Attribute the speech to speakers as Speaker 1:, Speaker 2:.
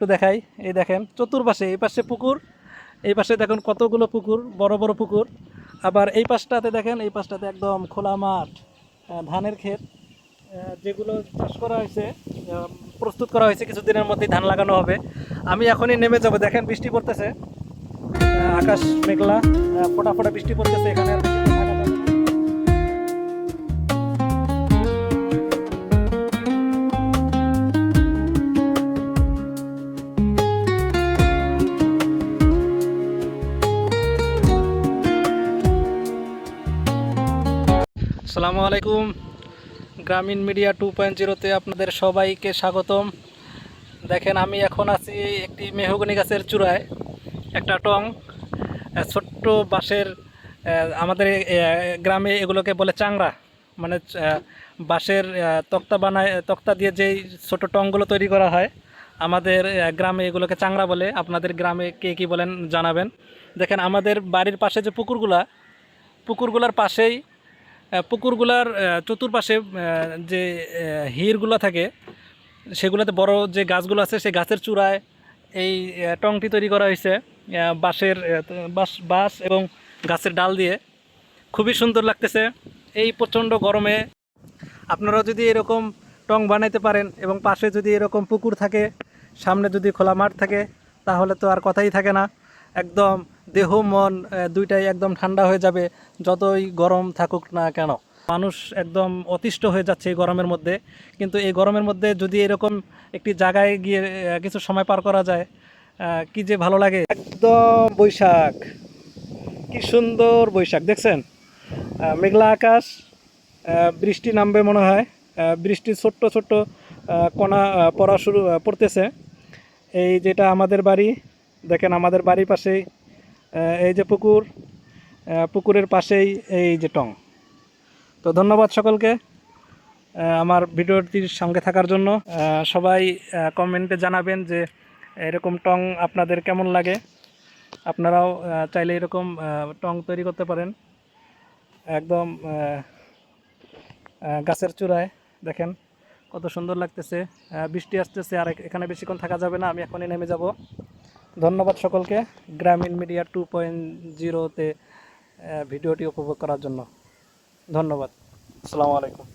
Speaker 1: একটু দেখাই। এই দেখেন চতুর্পাশে, এই পাশে পুকুর, এই পাশে দেখুন কতগুলো পুকুর, বড় বড় পুকুর। আবার এই পাশটাতে দেখেন, এই পাশটাতে একদম খোলা মাঠ, ধানের ক্ষেত, যেগুলো চাষ করা হয়েছে, প্রস্তুত করা হয়েছে, কিছুদিনের মধ্যেই ধান লাগানো হবে। আমি এখনই নেমে যাব। দেখেন বৃষ্টি পড়তেছে, আকাশ মেঘলা, ফোটা ফোটা বৃষ্টি পড়তেছে, এখানে আর বেশিক্ষণ থাকা যাবে না। আসসালামু আলাইকুম, গ্রামীণ মিডিয়া 2.0-তে আপনাদের সবাইকে স্বাগতম। দেখেন আমি এখন আছি একটি মেহগনি গাছের চূড়ায়, একটা টং, ছোট্ট বাঁশের, আমাদের গ্রামে এগুলোকে বলে চাংড়া, মানে বাঁশের তক্তা বানায়, তক্তা দিয়ে যেই ছোট টংগুলো তৈরি করা হয়, আমাদের গ্রামে এগুলোকে চাংড়া বলে। আপনাদের গ্রামে কে কী বলেন জানাবেন। দেখেন আমাদের বাড়ির পাশে যে পুকুরগুলার পাশেই, পুকুরগুলার চতুর্পাশে যে হিরগুলো থাকে, সেগুলোতে বড় যে গাছগুলো আছে, সেই গাছের চূড়ায় এই টংটি তৈরি করা হয়েছে বাঁশের, বাঁশ এবং গাছের ডাল দিয়ে। খুবই সুন্দর লাগতেছে এই প্রচণ্ড গরমে। আপনারাও যদি এরকম টং বানাইতে পারেন এবং পাশে যদি এরকম পুকুর থাকে, সামনে যদি খোলা মাঠ থাকে, তাহলে তো আর কথাই থাকে না। একদম দেহ মন দুইটাই একদম ঠান্ডা হয়ে যাবে, যতই গরম থাকুক না কেন। মানুষ একদম অতিষ্ঠ হয়ে যাচ্ছে এই গরমের মধ্যে। কিন্তু এই গরমের মধ্যে যদি এরকম একটি জায়গায় গিয়ে কিছু সময় পার করা যায়, কি যে ভালো লাগে। একদম বৈশাখ, কি সুন্দর বৈশাখ দেখছেন। মেঘলা আকাশ, বৃষ্টি নামবে মনে হয়। বৃষ্টির ছোট্ট ছোট্ট কণা পড়তেছে। এই যেটা আমাদের বাড়ি, দেখেন আমাদের বাড়ির পাশেই এই যে পুকুর, পুকুরের পাশেই এই যে টং। তো ধন্যবাদ সকলকে আমার ভিডিওটির সঙ্গে থাকার জন্য। সবাই কমেন্টে জানাবেন যে এরকম টং আপনাদের কেমন লাগে। আপনারাও চাইলে এরকম টং তৈরি করতে পারেন। একদম গাছের চূড়ায় দেখেন কত সুন্দর লাগতেছে। বৃষ্টি আসতেছে, আর এখানে বেশিক্ষণ থাকা যাবে না, আমি এখনই নেমে যাব। ধন্যবাদ সকলকে গ্রামীণ মিডিয়া 2.0-তে ভিডিওটি উপভোগ করার জন্য। ধন্যবাদ। আসসালামু আলাইকুম।